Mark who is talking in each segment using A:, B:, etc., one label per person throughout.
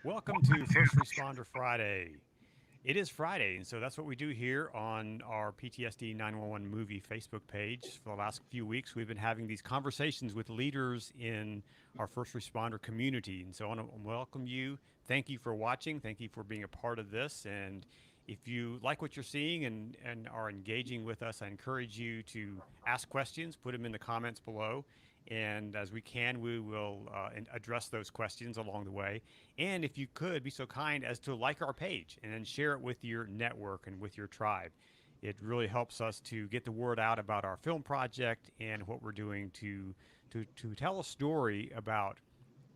A: Welcome to First Responder Friday. It is Friday, and so that's what we do here on our PTSD 911 movie Facebook page. For the last few weeks, we've been having these conversations with leaders in our first responder community. And so I want to welcome you. Thank you for watching. Thank you for being a part of this. And if you like what you're seeing and are engaging with us, I encourage you to ask questions, put them in the comments below. And as we can, we will address those questions along the way. And if you could be so kind as to like our page and then share it with your network and with your tribe, it really helps us to get the word out about our film project and what we're doing to tell a story about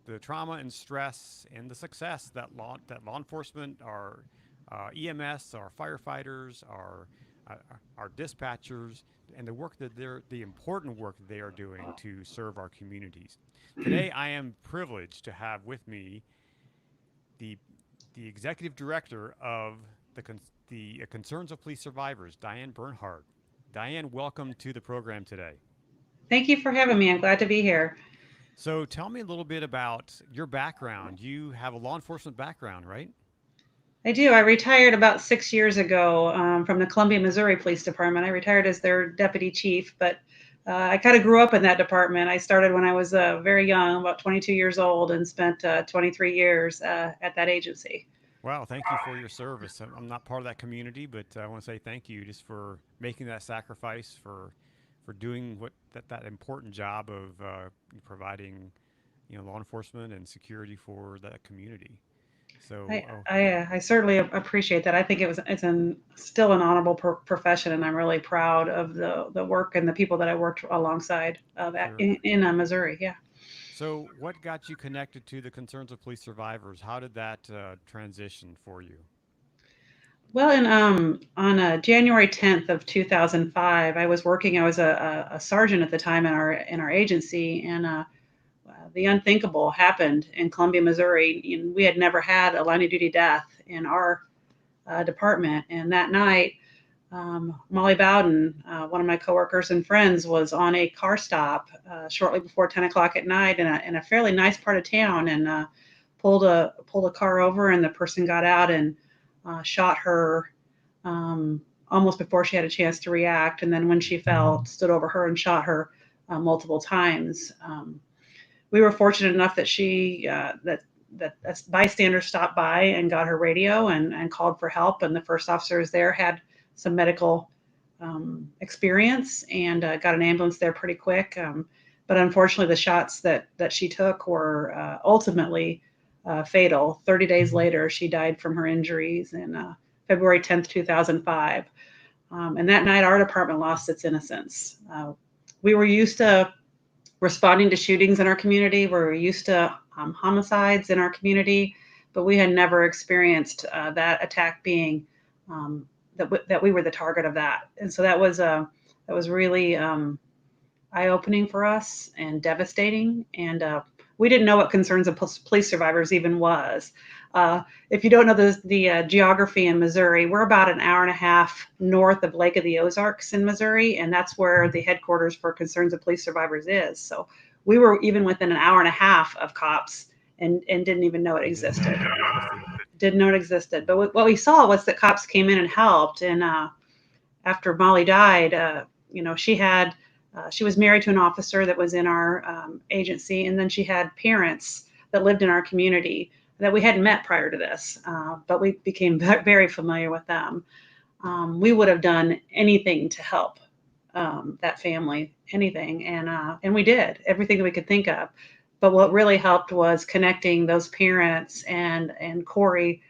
A: the trauma and stress and the success that law enforcement, our EMS, our firefighters, uh, our dispatchers, and the important work that they are doing to serve our communities. Today, I am privileged to have with me the the executive director of the Concerns of Police Survivors, Dianne Bernhard. Diane, welcome to the program today.
B: Thank you for having me. I'm glad to be here.
A: So, tell me a little bit about your background. You have a law enforcement background, right?
B: I do. I retired about 6 years ago from the Columbia, Missouri Police Department. I retired as their deputy chief, but I kind of grew up in that department. I started when I was very young, about 22 years old, and spent 23 years at that agency.
A: Wow, thank you for your service. I'm not part of that community, but I want to say thank you just for making that sacrifice, for doing that important job of providing, law enforcement and security for that community. So,
B: I certainly appreciate that. I think still an honorable profession, and I'm really proud of the work and the people that I worked alongside of
A: sure.
B: in Missouri. Yeah.
A: So, what got you connected to the Concerns of Police Survivors? How did that transition for you?
B: Well, on January 10th of 2005, I was working. I was a sergeant at the time in our agency, and the unthinkable happened in Columbia, Missouri. We had never had a line of duty death in our department, and that night, Molly Bowden, one of my coworkers and friends, was on a car stop shortly before 10 o'clock at night in a fairly nice part of town, and pulled a car over, and the person got out and shot her almost before she had a chance to react. And then when she fell, stood over her and shot her multiple times. We were fortunate enough that that a bystander stopped by and got her radio and called for help. And the first officers there had some medical experience and got an ambulance there pretty quick. But unfortunately, the shots that she took were ultimately fatal. 30 days later, she died from her injuries in February 10th, 2005. And that night, our department lost its innocence. We were used to responding to shootings in our community. We were used to homicides in our community, but we had never experienced that attack being that we were the target of that. And so that was really eye opening for us and devastating. And we didn't know what concerns of police survivors even was. If you don't know the geography in Missouri, we're about an hour and a half north of Lake of the Ozarks in Missouri, and that's where the headquarters for Concerns of Police Survivors is. So we were even within an hour and a half of cops and didn't even know it
A: You didn't know
B: existed.
A: that existed.
B: Didn't know it existed. But what we saw was that cops came in and helped. And after Molly died, she was married to an officer that was in our agency, and then she had parents that lived in our community that we hadn't met prior to this, but we became very familiar with them. We would have done anything to help that family, anything, and we did everything that we could think of. But what really helped was connecting those parents and Corey,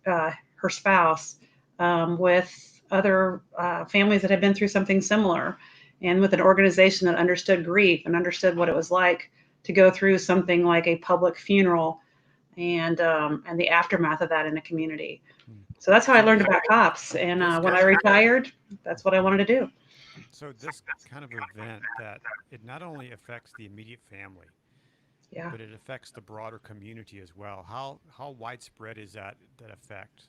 B: her spouse, with other families that had been through something similar, and with an organization that understood grief and understood what it was like to go through something like a public funeral and the aftermath of that in a community.
A: Hmm.
B: So that's how I
A: So
B: learned about cops. And
A: this
B: when I
A: kind of
B: retired, that's what I wanted to do.
A: so this kind of event that it not only affects the immediate family,
B: Yeah.
A: but it affects the broader community as well. How widespread is that effect?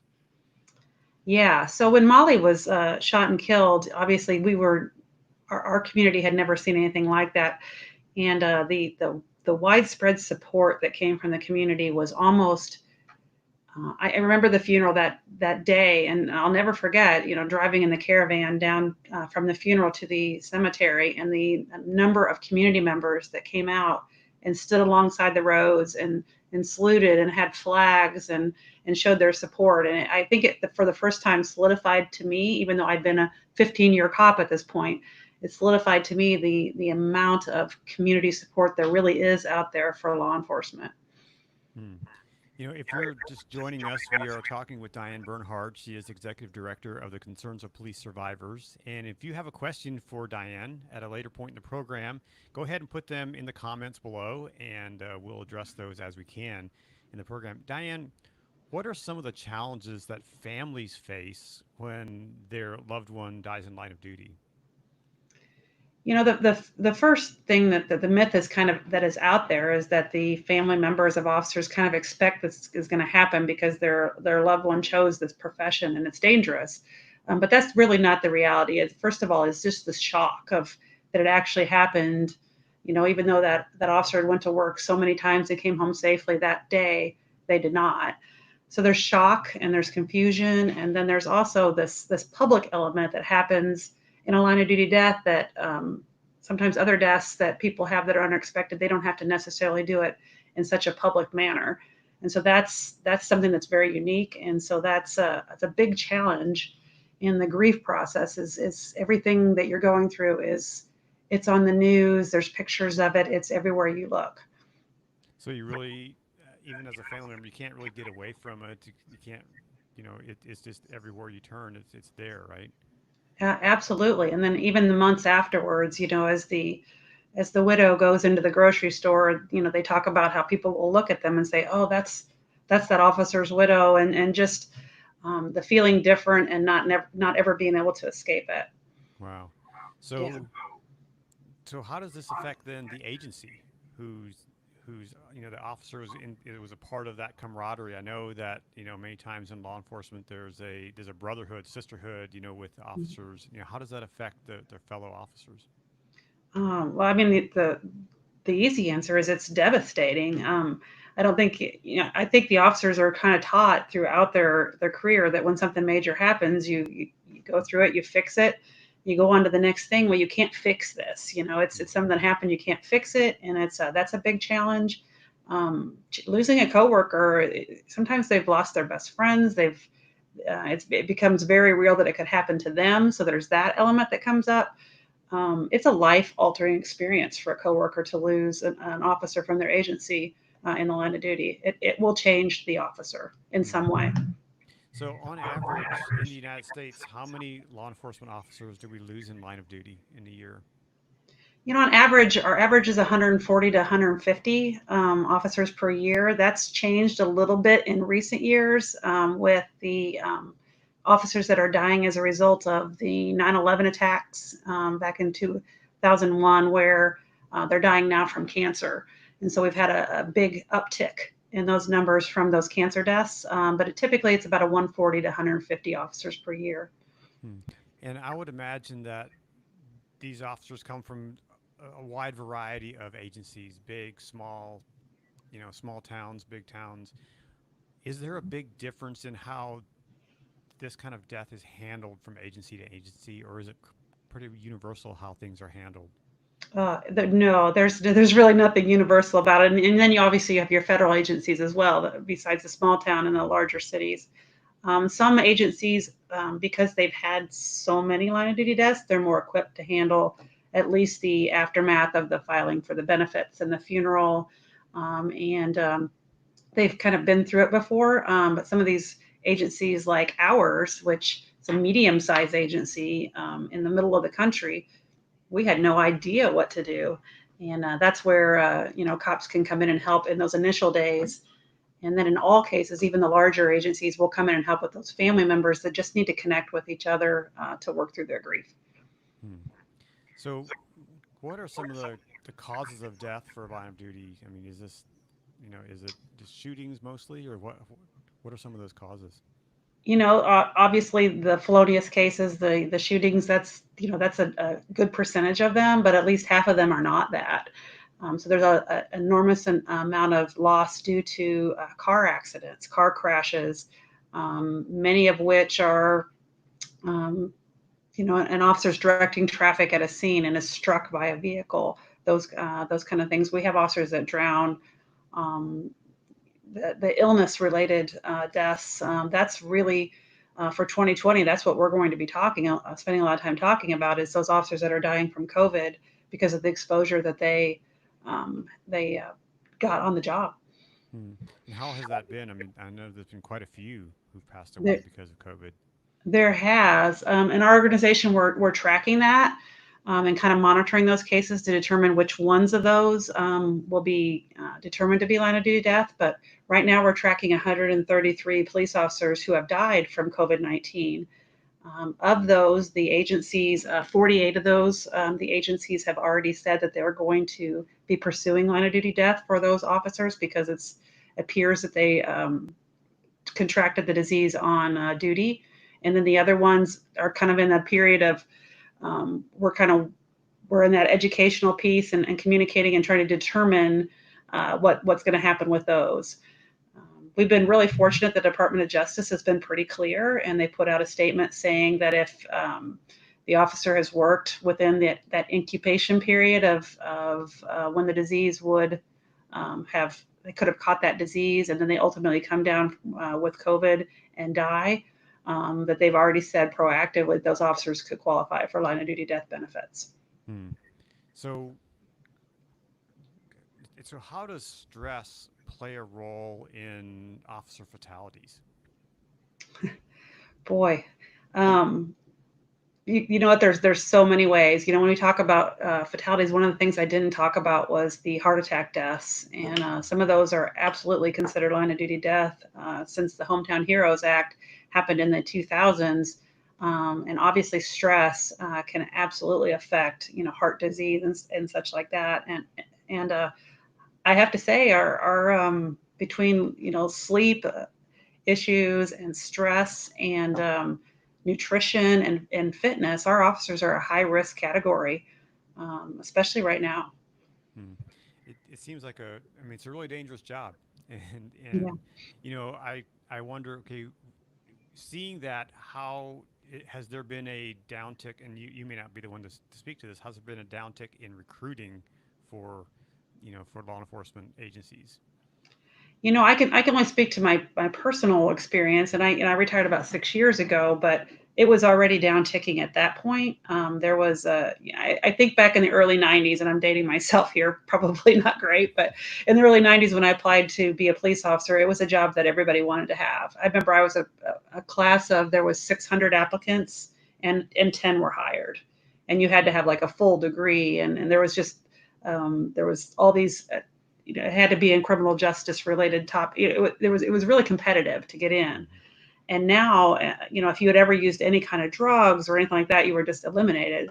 B: Yeah. So when Molly was shot and killed, obviously our community had never seen anything like that. And the widespread support that came from the community was almost I remember the funeral that day, and I'll never forget, driving in the caravan down from the funeral to the cemetery, and the number of community members that came out and stood alongside the roads and saluted and had flags and showed their support. And I think it, for the first time, solidified to me, even though I'd been a 15-year cop at this point, it solidified to me the amount of community support there really is out there for law enforcement.
A: Hmm. If you're just joining us, we are talking with Dianne Bernhard. She is Executive Director of the Concerns of Police Survivors. And if you have a question for Dianne at a later point in the program, go ahead and put them in the comments below, and we'll address those as we can in the program. Dianne, what are some of the challenges that families face when their loved one dies in line of duty?
B: The first thing that the myth is kind of that is out there is that the family members of officers kind of expect this is going to happen because their loved one chose this profession and it's dangerous. But that's really not the reality. First of all, it's just the shock of that it actually happened. Even though that officer went to work so many times and came home safely, that day they did not. So there's shock and there's confusion, and then there's also this public element that happens in a line of duty death that sometimes other deaths that people have that are unexpected, they don't have to necessarily do it in such a public manner. And so that's something that's very unique. And so that's a big challenge in the grief process is everything that you're going through it's on the news, there's pictures of it, it's everywhere you look.
A: So you really, even as a family member, you can't really get away from it. You can't, it's just everywhere you turn, it's there, right?
B: Absolutely. And then even the months afterwards, as the widow goes into the grocery store, they talk about how people will look at them and say, "Oh, that's that officer's widow," and just the feeling different and not ever being able to escape it.
A: Wow.
B: Yeah.
A: So how does this affect then the agency, who's the officers in? It was a part of that camaraderie. I know that many times in law enforcement there's a brotherhood, sisterhood, with the officers. How does that affect their fellow officers?
B: Well, I mean, the easy answer is it's devastating. I don't think, I think the officers are kind of taught throughout their career that when something major happens, you go through it, you fix it, you go on to the next thing. Well, you can't fix this. It's something that happened, you can't fix it, and that's a big challenge. Losing a coworker, sometimes they've lost their best friends. It becomes very real that it could happen to them. So there's that element that comes up. It's a life-altering experience for a coworker to lose an officer from their agency in the line of duty. It will change the officer in some way.
A: So, on average, in the United States, how many law enforcement officers do we lose in line of duty in a year?
B: On average, our average is 140 to 150 officers per year. That's changed a little bit in recent years with the officers that are dying as a result of the 9/11 attacks back in 2001, where they're dying now from cancer. And so we've had a big uptick in those numbers from those cancer deaths. But typically it's about a 140 to 150 officers per year.
A: Hmm. And I would imagine that these officers come from a wide variety of agencies, big, small, small towns, big towns. Is there a big difference in how this kind of death is handled from agency to agency, or is it pretty universal how things are handled?
B: No, there's really nothing universal about it. And then you obviously have your federal agencies as well, besides the small town and the larger cities. Some agencies, because they've had so many line of duty deaths, they're more equipped to handle at least the aftermath of the filing for the benefits and the funeral. And they've kind of been through it before. But some of these agencies like ours, which is a medium-sized agency in the middle of the country, we had no idea what to do. And that's where, cops can come in and help in those initial days. And then in all cases, even the larger agencies will come in and help with those family members that just need to connect with each other to work through their grief.
A: Hmm. So, what are some of the causes of death for line of duty? I mean, is this, is it just shootings mostly, or what are some of those causes?
B: Obviously the felonious cases, the shootings, that's a good percentage of them, but at least half of them are not that. So there's an enormous amount of loss due to car accidents, car crashes, many of which are, an officer's directing traffic at a scene and is struck by a vehicle. Those kind of things. We have officers that drown. Um, the illness-related deaths. That's really for 2020. That's what we're going to be spending a lot of time talking about, is those officers that are dying from COVID because of the exposure that they got on the job.
A: Hmm. And how has that been? I mean, I know there's been quite a few who've passed away
B: There,
A: because of COVID.
B: there has, in our organization, we're tracking that and kind of monitoring those cases to determine which ones of those will be determined to be line of duty death. But right now, we're tracking 133 police officers who have died from COVID-19. Of those, the agencies, 48 of those, the agencies have already said that they're going to be pursuing line of duty death for those officers because it appears that they contracted the disease on duty. And then the other ones are kind of in that period of we're in that educational piece and communicating and trying to determine what's going to happen with those. We've been really fortunate. The Department of Justice has been pretty clear, and they put out a statement saying that if the officer has worked within that incubation period of when the disease would they could have caught that disease, and then they ultimately come down with COVID and die, that they've already said proactively those officers could qualify for line of duty death benefits.
A: Hmm. So, so how does stress play a role in officer fatalities?
B: Boy, um, you know what? There's so many ways. When we talk about fatalities, one of the things I didn't talk about was the heart attack deaths, and some of those are absolutely considered line of duty death since the Hometown Heroes Act happened in the 2000s. And obviously, stress can absolutely affect heart disease and such like that. And I have to say, our between sleep issues and stress and nutrition and fitness, our officers are a high risk category, especially right now.
A: Hmm. It seems like I mean, it's a really dangerous job, and
B: Yeah.
A: I wonder, okay, seeing that, has there been a downtick? And you may not be the one to speak to this. Has there been a downtick in recruiting for, for law enforcement agencies?
B: I can only speak to my personal experience, and I retired about 6 years ago, but it was already down ticking at that point. There was I think back in the early 90s, and I'm dating myself here, probably not great, but in the early 90s when I applied to be a police officer, it was a job that everybody wanted to have. I remember I was a class of, there was 600 applicants and 10 were hired, and you had to have like a full degree, and there was just there was all these it had to be in criminal justice related top. It was really competitive to get in.
A: Mm-hmm.
B: And now, if you had ever used any kind of drugs or anything like that, you were just eliminated.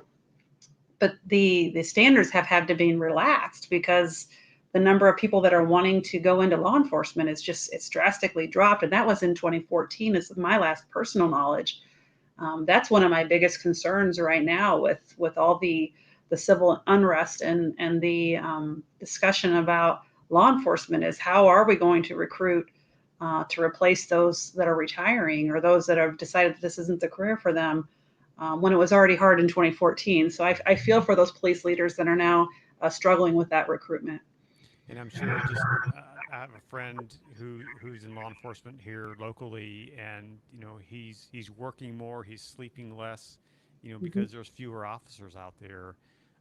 B: But the standards have had to be relaxed because the number of people that are wanting to go into law enforcement it's drastically dropped. And that was in 2014, is my last personal knowledge. That's one of my biggest concerns right now with all the civil unrest and the discussion about law enforcement, is how are we going to recruit to replace those that are retiring or those that have decided that this isn't the career for them, when it was already hard in 2014. So I feel for those police leaders that are now struggling with that recruitment.
A: And I'm sure just I have a friend who's in law enforcement here locally, and he's working more, he's sleeping less,
B: Mhm.
A: because there's fewer officers out there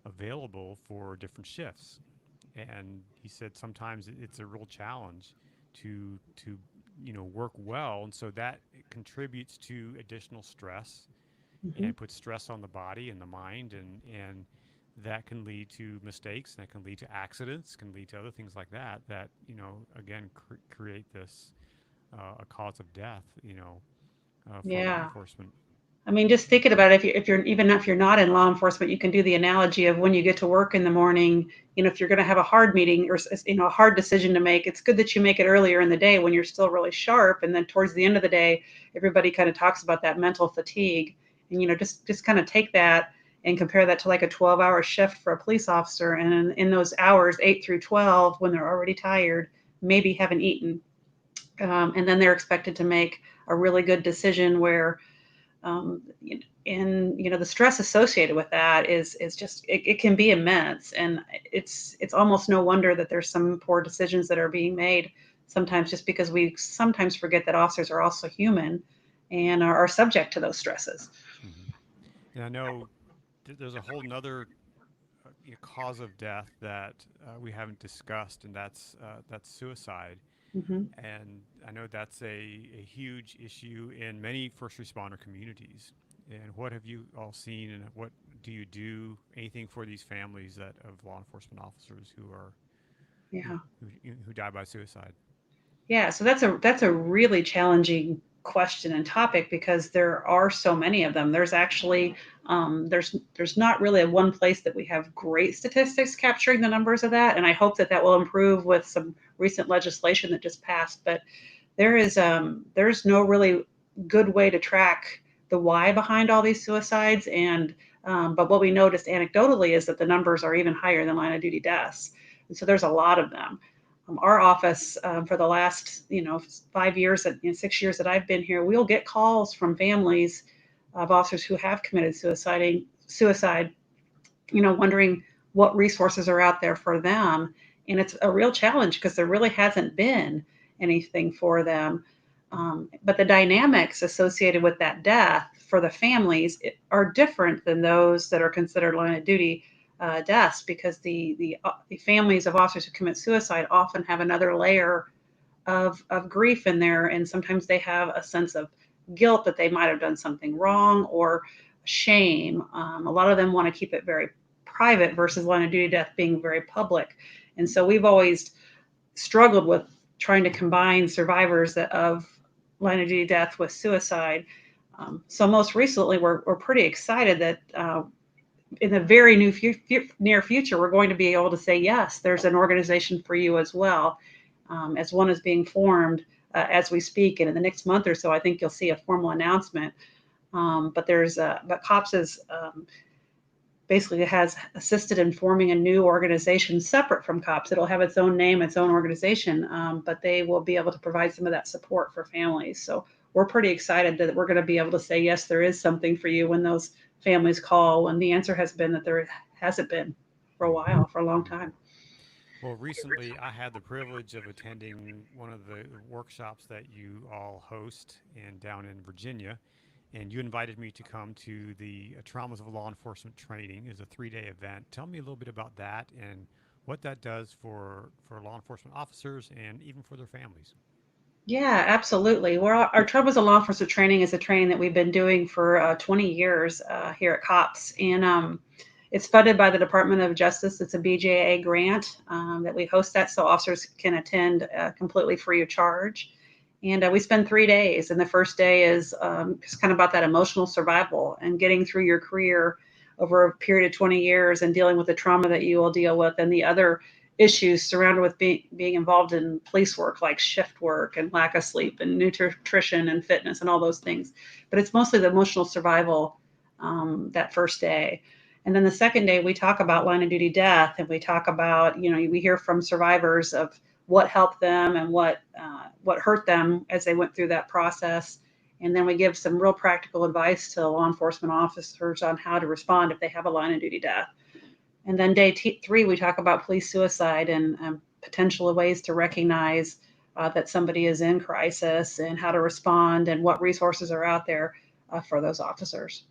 A: available for different shifts. And he said sometimes it's a real challenge to work well, and so that contributes to additional stress
B: Mhm.
A: and puts stress on the body and the mind, and that can lead to mistakes, and that can lead to accidents, can lead to other things like that again create this a cause of death for law
B: Yeah.
A: enforcement.
B: I mean, just thinking about it, if you're even if you're not in law enforcement, you can do the analogy of when you get to work in the morning. If you're going to have a hard meeting or a hard decision to make, it's good that you make it earlier in the day when you're still really sharp, and then towards the end of the day, everybody kind of talks about that mental fatigue, and just kind of take that and compare that to like a 12-hour shift for a police officer. And in those hours, 8 through 12, when they're already tired, maybe haven't eaten, and then they're expected to make a really good decision where, um, and the stress associated with that is just it can be immense, and it's almost no wonder that there's some poor decisions that are being made sometimes, just because we sometimes forget that officers are also human and are subject to those stresses.
A: Hmm. And I know there's a whole nother cause of death that we haven't discussed, and that's suicide.
B: Hmm.
A: And I know that's a huge issue in many first responder communities. And what have you all seen, and what do you do? Anything for these families that of law enforcement officers who are
B: Yeah.
A: who die by suicide?
B: Yeah, so that's a really challenging question and topic, because there are so many of them. There's actually there's not really a one place that we have great statistics capturing the numbers of that, and I hope that that will improve with some recent legislation that just passed. But there's no really good way to track the why behind all these suicides, and but what we noticed anecdotally is that the numbers are even higher than line of duty deaths, and so there's a lot of them. Our office, for the last 5 years, 6 years that I've been here, we'll get calls from families of officers who have committed suicide, wondering what resources are out there for them. And it's a real challenge because there really hasn't been anything for them. But the dynamics associated with that death for the families are different than those that are considered line of duty deaths, because the families of officers who commit suicide often have another layer of grief in there, and sometimes they have a sense of guilt that they might have done something wrong, or shame. A lot of them want to keep it very private versus line of duty death being very public. And so we've always struggled with trying to combine survivors of line of duty death with suicide. So most recently, we're pretty excited that in the very near future, we're going to be able to say, yes, there's an organization for you as well, as one is being formed as we speak. And in the next month or so, I think you'll see a formal announcement. But COPS is basically has assisted in forming a new organization separate from COPS. It'll have its own name, its own organization, but they will be able to provide some of that support for families. So we're pretty excited that we're going to be able to say, yes, there is something for you when those families call. And the answer has been that there hasn't been for a
A: Mm-hmm.
B: while, for a long
A: Mm-hmm.
B: time.
A: Well, recently I had the privilege of attending one of the workshops that you all host down in Virginia, and you invited me to come to the Traumas of Law Enforcement training. Is a 3-day event. Tell me a little bit about that and what that does for law enforcement officers and even for their families.
B: Yeah, absolutely. Our Troubles of Law Enforcement training is a training that we've been doing for 20 years here at COPS. And it's funded by the Department of Justice. It's a BJA grant that we host that so officers can attend completely free of charge. And we spend 3 days. And the first day is just kind of about that emotional survival and getting through your career over a period of 20 years and dealing with the trauma that you will deal with, and the other issues surrounded with being involved in police work, like shift work and lack of sleep and nutrition and fitness and all those things. But it's mostly the emotional survival that first day. And then the second day, we talk about line of duty death, and we talk about, we hear from survivors of what helped them and what hurt them as they went through that process. And then we give some real practical advice to law enforcement officers on how to respond if they have a line of duty death. And then day 3, we talk about police suicide and potential ways to recognize that somebody is in crisis and how to respond and what resources are out there for those officers.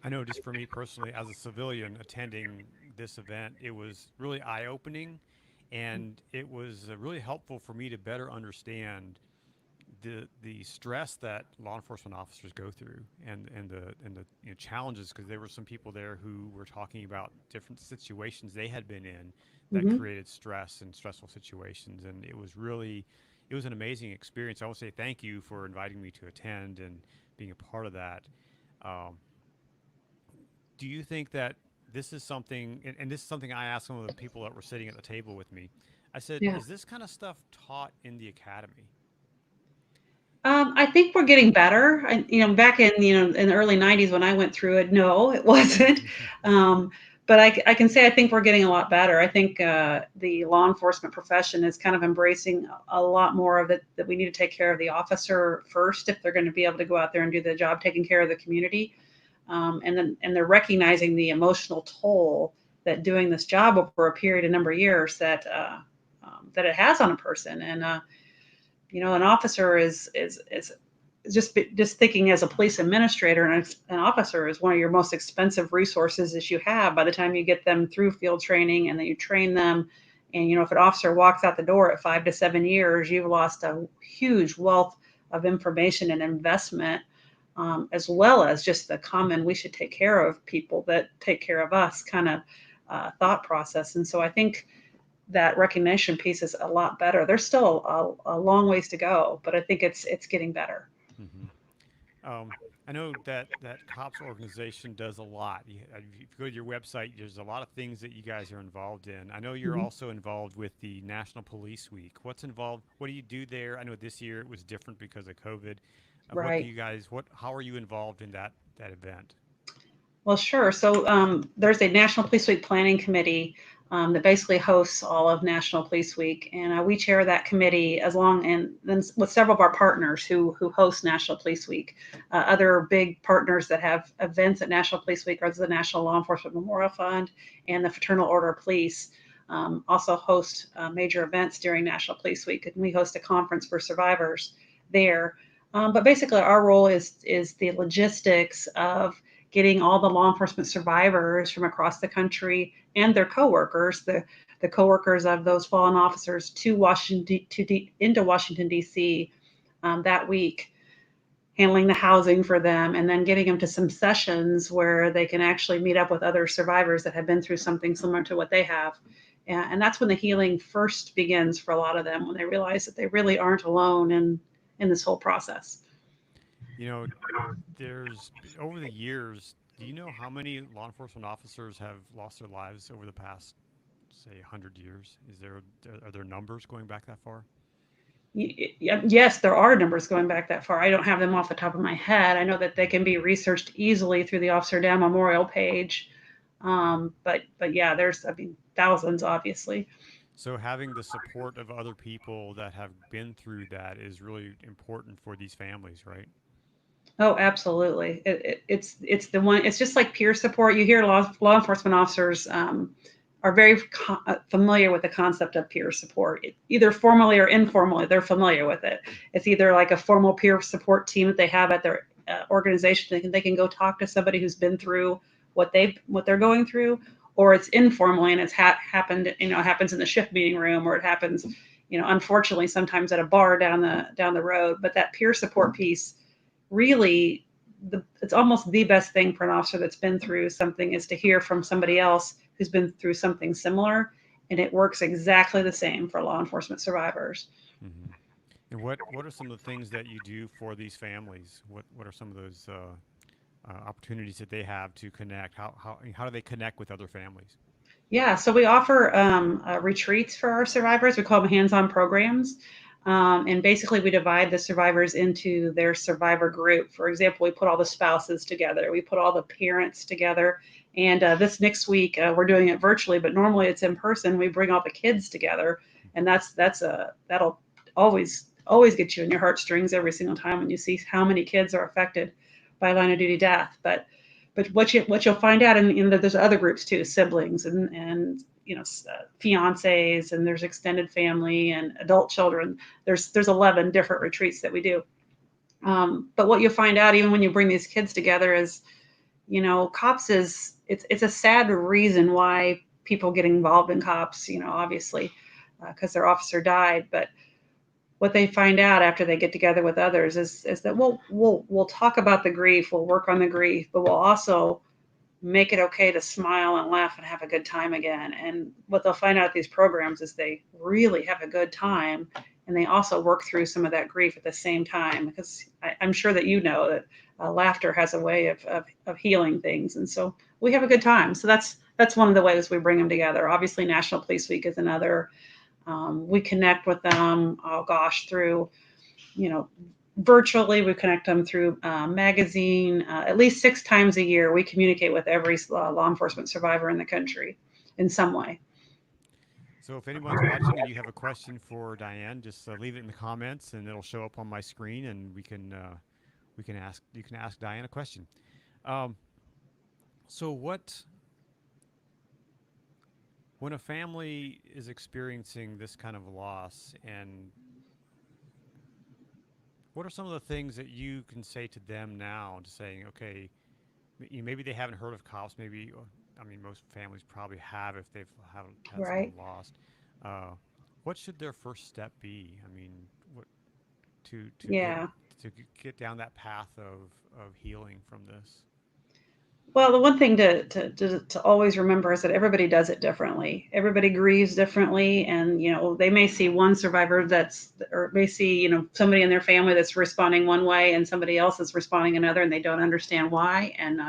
A: I know just for me personally, as a civilian attending this event, it was really eye opening, and it was really helpful for me to better understand the stress that law enforcement officers go through, and the challenges, because there were some people there who were talking about different situations they had been in that
B: Mm-hmm.
A: created stress and stressful situations, and it was an amazing experience. I want to say thank you for inviting me to attend and being a part of that. Um, do you think that this is something, and this is something I asked some of the people that were sitting at the table with me. I said,
B: Yeah.
A: is this kind of stuff taught in the academy?
B: I think we're getting better. Back in, in the early 90s when I went through it, no, it wasn't. But I can say I think we're getting a lot better. I think the law enforcement profession is kind of embracing a lot more of it, that we need to take care of the officer first if they're going to be able to go out there and do the job, taking care of the community. And they're recognizing the emotional toll that doing this job over a period of number of years that it has on a person. And an officer is just thinking as a police administrator, and an officer is one of your most expensive resources that you have by the time you get them through field training and then you train them. And, if an officer walks out the door at 5 to 7 years, you've lost a huge wealth of information and investment, as well as just the common, we should take care of people that take care of us kind of thought process. And so I think that recognition piece is a lot better. There's still a long ways to go, but I think it's getting better.
A: I know that COPS organization does a lot. If you go to your website, there's a lot of things that you guys are involved in. I know you're also involved with the National Police Week. What's involved? What do you do there? I know this year it was different because of COVID.
B: Right.
A: What do you guys? How are you involved in that event?
B: Well, sure. So there's a National Police Week Planning Committee that basically hosts all of National Police Week, and we chair that committee and then with several of our partners who host National Police Week. Other big partners that have events at National Police Week are the National Law Enforcement Memorial Fund and the Fraternal Order of Police. Also host major events during National Police Week, and we host a conference for survivors there. But basically, our role is the logistics of getting all the law enforcement survivors from across the country and their coworkers, the coworkers of those fallen officers, into Washington, D.C. That week, handling the housing for them, and then getting them to some sessions where they can actually meet up with other survivors that have been through something similar to what they have. And that's when the healing first begins for a lot of them, when they realize that they really aren't alone in this whole process.
A: There's over the years, do you know how many law enforcement officers have lost their lives over the past, say, 100 years? Are there numbers going back that far?
B: Yes, there are numbers going back that far. I don't have them off the top of my head. I know that they can be researched easily through the Officer Down Memorial page. But yeah, there's, thousands, obviously.
A: So having the support of other people that have been through that is really important for these families, right?
B: Oh, absolutely. It's the one. It's just like peer support. You hear law enforcement officers are very familiar with the concept of peer support, either formally or informally. They're familiar with it. It's either like a formal peer support team that they have at their organization. They can go talk to somebody who's been through what they're going through, or it's informally and it's happened. It happens in the shift meeting room, or it happens, unfortunately sometimes at a bar down the road. But that peer support piece, really, it's almost the best thing for an officer that's been through something, is to hear from somebody else who's been through something similar, and it works exactly the same for law enforcement survivors.
A: Mm-hmm. And what are some of the things that you do for these families? What are some of those opportunities that they have to connect? How do they connect with other families?
B: Yeah, so we offer retreats for our survivors. We call them hands-on programs. And basically, we divide the survivors into their survivor group. For example, we put all the spouses together. We put all the parents together. And this next week, we're doing it virtually, but normally it's in person. We bring all the kids together, and that'll always get you in your heartstrings every single time when you see how many kids are affected by line of duty death. But what you'll find out, and there's other groups too, siblings and fiancés, and there's extended family and adult children. There's 11 different retreats that we do. But what you'll find out, even when you bring these kids together, is, COPS it's a sad reason why people get involved in COPS, obviously, because their officer died. But what they find out after they get together with others is that we'll talk about the grief, we'll work on the grief, but we'll also make it okay to smile and laugh and have a good time again. And what they'll find out at these programs is they really have a good time, and they also work through some of that grief at the same time, because I'm sure that that laughter has a way of healing things. And so we have a good time. So that's one of the ways we bring them together. Obviously, National Police Week is another. We connect with them, through, virtually. We connect them through magazine. At least 6 times a year, we communicate with every law enforcement survivor in the country in some way.
A: So if anyone's watching and you have a question for Diane, just leave it in the comments, and it'll show up on my screen, and we can ask you can ask Diane a question. Um, so what when a family is experiencing this kind of loss, and what are some of the things that you can say to them now, to saying, okay, maybe they haven't heard of cops, maybe, I mean, most families probably have if they've haven't had someone
B: Right.
A: lost. Uh, what should their first step be? I mean, what to get
B: Yeah.
A: get down that path of healing from this?
B: Well, the one thing to always remember is that everybody does it differently. Everybody grieves differently, and they may see one survivor or may see somebody in their family that's responding one way, and somebody else is responding another, and they don't understand why. And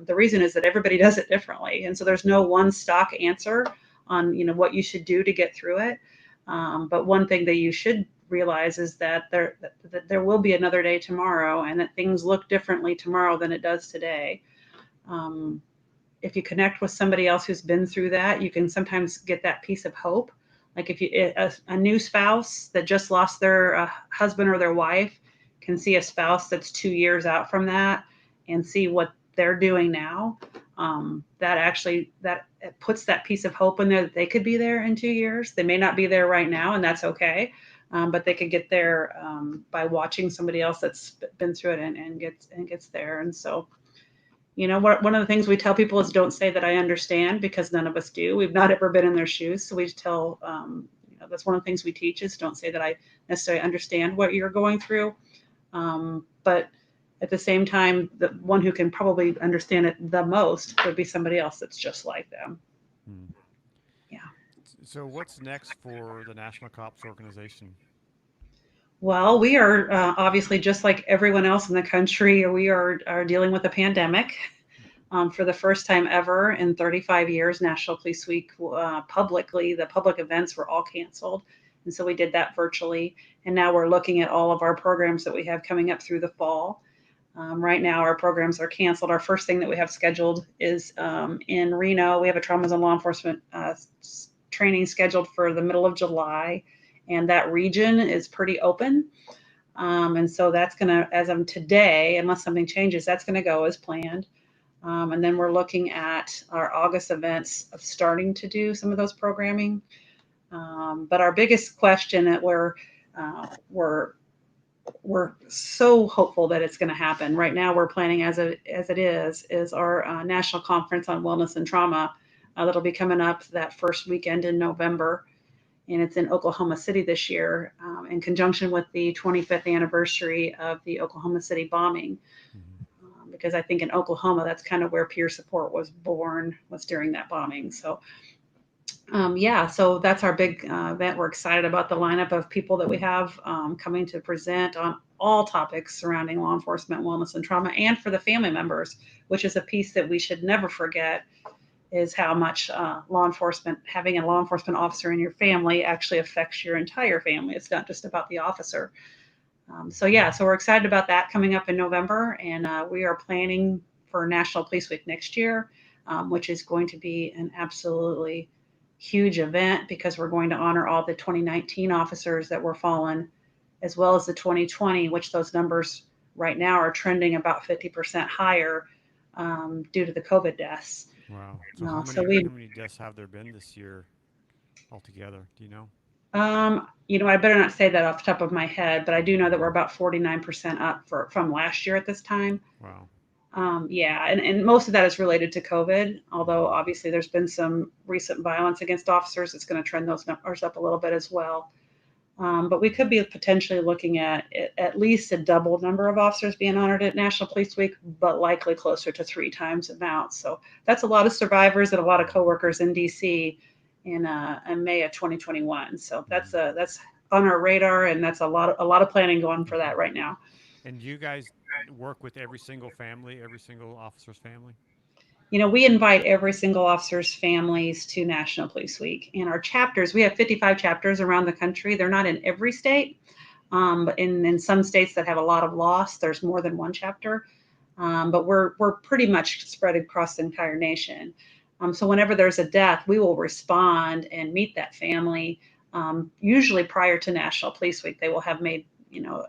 B: the reason is that everybody does it differently, and so there's no one stock answer on what you should do to get through it. But one thing that you should realize is that there will be another day tomorrow, and that things look differently tomorrow than it does today. um, if you connect with somebody else who's been through that, you can sometimes get that piece of hope. Like if a new spouse that just lost their husband or their wife can see a spouse that's 2 years out from that and see what they're doing now. That actually that it puts that piece of hope in there that they could be there in 2 years. They may not be there right now, and that's okay. But they could get there by watching somebody else that's been through it and gets there. And so one of the things we tell people is don't say that I understand, because none of us do. We've not ever been in their shoes. So we tell, that's one of the things we teach is don't say that I necessarily understand what you're going through. But at the same time, the one who can probably understand it the most would be somebody else that's just like them.
A: Hmm.
B: Yeah.
A: So what's next for the National Cops Organization?
B: Well, we are obviously just like everyone else in the country. We are dealing with a pandemic. For the first time ever in 35 years, National Police Week publicly, the public events were all canceled. And so we did that virtually. And now we're looking at all of our programs that we have coming up through the fall. Right now, our programs are canceled. Our first thing that we have scheduled is in Reno. We have a traumas and law enforcement training scheduled for the middle of July. And that region is pretty open. And so that's going to, as of today, unless something changes, that's going to go as planned. And then we're looking at our August events of starting to do some of those programming. But our biggest question that we're so hopeful that it's going to happen. Right now, we're planning as it is our national conference on wellness and trauma that'll be coming up that first weekend in November, and it's in Oklahoma City this year, in conjunction with the 25th anniversary of the Oklahoma City bombing.
A: Mm-hmm.
B: Because I think in Oklahoma, that's kind of where peer support was born, was during that bombing. So, yeah, so that's our big event. We're excited about the lineup of people that we have coming to present on all topics surrounding law enforcement, wellness, and trauma, and for the family members, which is a piece that we should never forget, is how much having a law enforcement officer in your family actually affects your entire family. It's not just about the officer. So yeah, so we're excited about that coming up in November, and we are planning for National Police Week next year, which is going to be an absolutely huge event because we're going to honor all the 2019 officers that were fallen, as well as the 2020, which those numbers right now are trending about 50% higher due to the COVID deaths.
A: Wow. So
B: So we
A: how many deaths have there been this year altogether? Do you know?
B: I better not say that off the top of my head, but I do know that we're about 49% up from last year at this time.
A: Wow.
B: Yeah, and most of that is related to COVID, although
A: Mm-hmm.
B: obviously there's been some recent violence against officers. It's going to trend those numbers up a little bit as well. But we could be potentially looking at least a double number of officers being honored at National Police Week, but likely closer to 3 times the amount. So that's a lot of survivors and a lot of coworkers in DC in May of 2021. So
A: Mm-hmm.
B: that's on our radar, and that's a lot of planning going for that right now.
A: And do you guys work with every single family, every single officer's family?
B: We invite every single officer's families to National Police Week. In our chapters, we have 55 chapters around the country. They're not in every state, But in some states that have a lot of loss, there's more than one chapter. But we're pretty much spread across the entire nation. So whenever there's a death, we will respond and meet that family. Usually prior to National Police Week, they will have made, will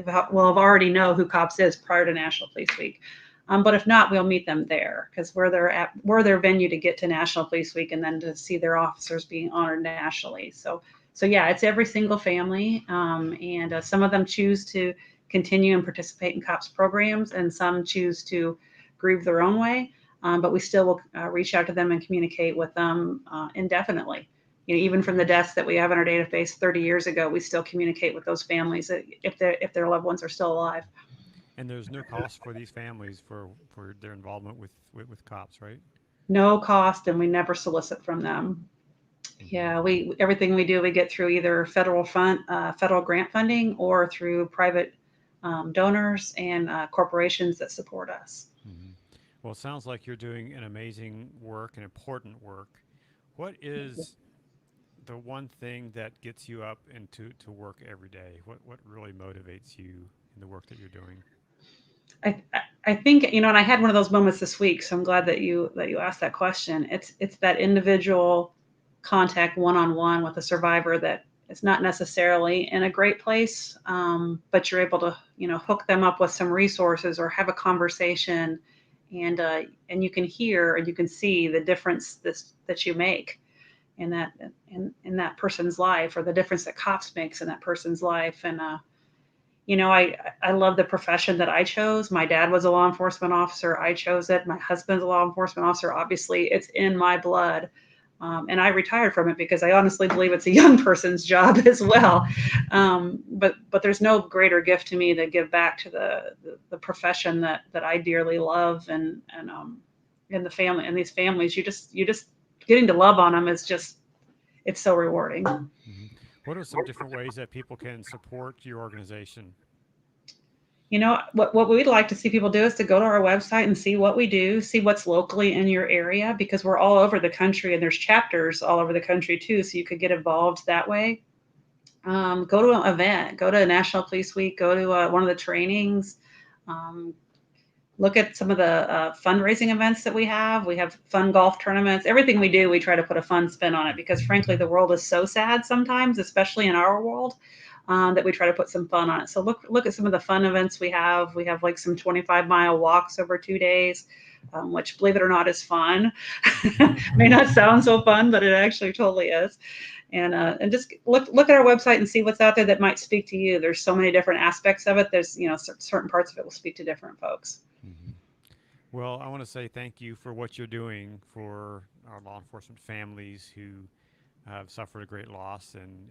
B: have already know who C.O.P.S is prior to National Police Week. But if not, we'll meet them there because we're their venue to get to National Police Week and then to see their officers being honored nationally. So yeah, it's every single family, and some of them choose to continue and participate in C.O.P.S programs, and some choose to grieve their own way. But we still will reach out to them and communicate with them indefinitely. Even from the deaths that we have in our database 30 years ago, we still communicate with those families if their loved ones are still alive.
A: And there's no cost for these families for their involvement with C.O.P.S, right?
B: No cost, and we never solicit from them. Yeah, everything we do, we get through either federal grant funding, or through private donors and corporations that support us.
A: Mm-hmm. Well, it sounds like you're doing an amazing work and important work. What is the one thing that gets you up and to work every day? What really motivates you in the work that you're doing?
B: I think, and I had one of those moments this week, so I'm glad that you asked that question. It's that individual contact one-on-one with a survivor that is not necessarily in a great place, but you're able to hook them up with some resources or have a conversation, and you can hear and you can see the difference that you make in that person's life, or the difference that C.O.P.S makes in that person's life. And I love the profession that I chose. My dad was a law enforcement officer. I chose it. My husband's a law enforcement officer. Obviously, it's in my blood. And I retired from it because I honestly believe it's a young person's job as well. But there's no greater gift to me than give back to the profession that I dearly love, and the family, and these families. You just getting to love on them it's so rewarding.
A: Mm-hmm. What are some different ways that people can support your organization?
B: What we'd like to see people do is to go to our website and see what we do, see what's locally in your area, because we're all over the country and there's chapters all over the country too. So you could get involved that way. Go to an event, go to National Police Week, go to one of the trainings. Look at some of the fundraising events that we have. We have fun golf tournaments. Everything we do, we try to put a fun spin on it, because frankly, the world is so sad sometimes, especially in our world, that we try to put some fun on it. So look at some of the fun events we have. We have like some 25-mile walks over 2 days, which, believe it or not, is fun. May not sound so fun, but it actually totally is. And just look at our website and see what's out there that might speak to you. There's so many different aspects of it. There's certain parts of it will speak to different folks.
A: Mm-hmm. Well, I want to say thank you for what you're doing for our law enforcement families who have suffered a great loss, and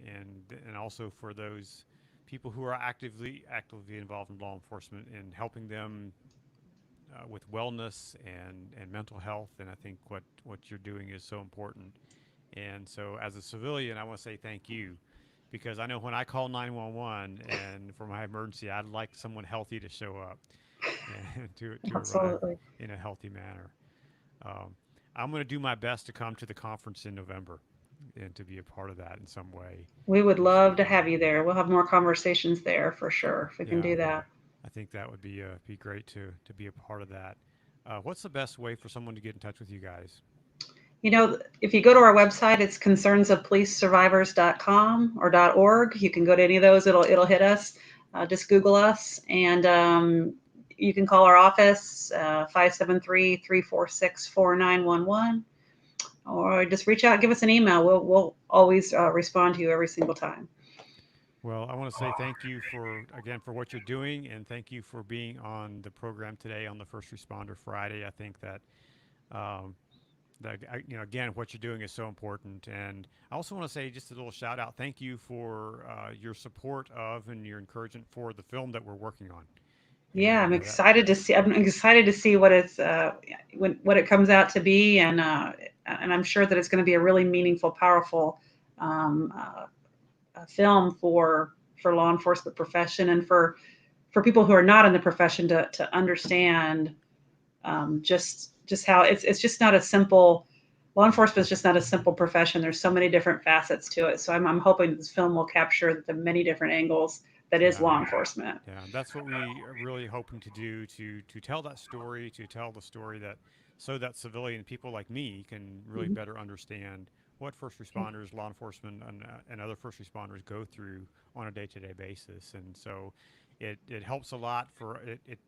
A: also for those people who are actively involved in law enforcement and helping them with wellness and mental health. And I think what you're doing is so important. And so, as a civilian, I want to say thank you, because I know when I call 911 and for my emergency, I'd like someone healthy to show up and to arrive in a healthy manner. Um, I'm going to do my best to come to the conference in November and to be a part of that in some way.
B: We would love to have you there. We'll have more conversations there for sure if we can do that.
A: I think that would be great to be a part of that. What's the best way for someone to get in touch with you guys?
B: If you go to our website, it's concernsofpolicesurvivors.com or .org. You can go to any of those. It'll hit us. Just Google us, and you can call our office, 573-346-4911, or just reach out, give us an email. We'll always respond to you every single time.
A: Well, I want to say thank you for what you're doing, and thank you for being on the program today on the First Responder Friday. I think that again, what you're doing is so important. And I also want to say just a little shout out. Thank you for your support of and your encouragement for the film that we're working on.
B: Yeah, I'm excited to see. I'm excited to see what what it comes out to be, and I'm sure that it's going to be a really meaningful, powerful film for law enforcement profession, and for people who are not in the profession to understand just how it's just not a simple. Law enforcement is just not a simple profession. There's so many different facets to it. So I'm hoping this film will capture the many different angles that is
A: Yeah.
B: law enforcement.
A: Yeah, that's what we are really hoping to do to tell that story, to tell the story that so that civilian people like me can really
B: Mhm.
A: better understand what first responders, law enforcement, and other first responders go through on a day-to-day basis. And so it helps a lot for it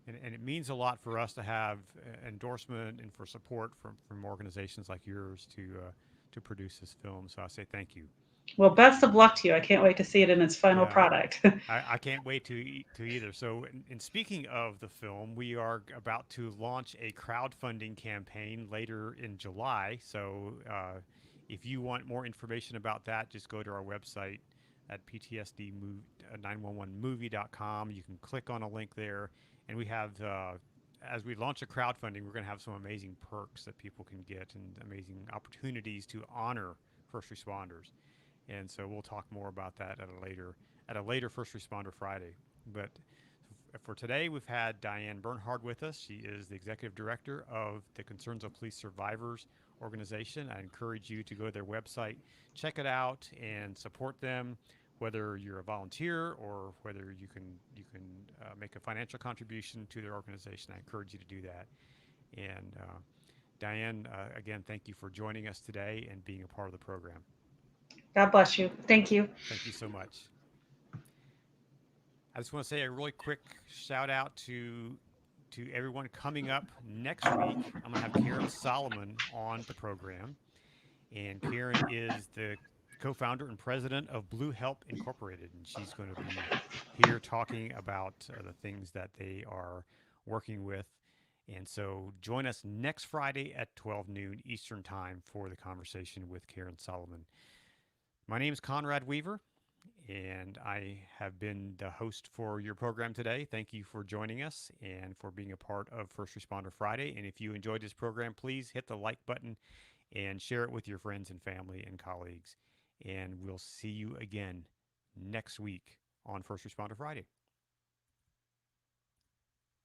A: and it means a lot for us to have endorsement and for support from organizations like yours to produce this film. So I say thank you.
B: Well, best of luck to you. I can't wait to see it in its final
A: Yeah,
B: product.
A: I can't wait to either. So, in speaking of the film, we are about to launch a crowdfunding campaign later in July. So, if you want more information about that, just go to our website at ptsd911movie.com. You can click on a link there, and we have. As we launch a crowdfunding, we're going to have some amazing perks that people can get and amazing opportunities to honor first responders. And so we'll talk more about that at a later First Responder Friday. But for today, we've had Dianne Bernhard with us. She is the executive director of the Concerns of Police Survivors organization. I encourage you to go to their website, check it out, and support them. Whether you're a volunteer or whether you can make a financial contribution to their organization, I encourage you to do that. And Dianne, again, thank you for joining us today and being a part of the program.
B: God bless you. Thank you.
A: Thank you so much. I just want to say a really quick shout out to everyone coming up next week. I'm going to have Karen Solomon on the program, and Karen is the co-founder and president of Blue Help Incorporated, and she's going to be here talking about the things that they are working with. And so join us next Friday at 12 noon Eastern Time for the conversation with Karen Solomon. My name is Conrad Weaver, and I have been the host for your program today. Thank you for joining us and for being a part of First Responder Friday. And if you enjoyed this program, please hit the like button and share it with your friends and family and colleagues. And we'll see you again next week on First Responder Friday.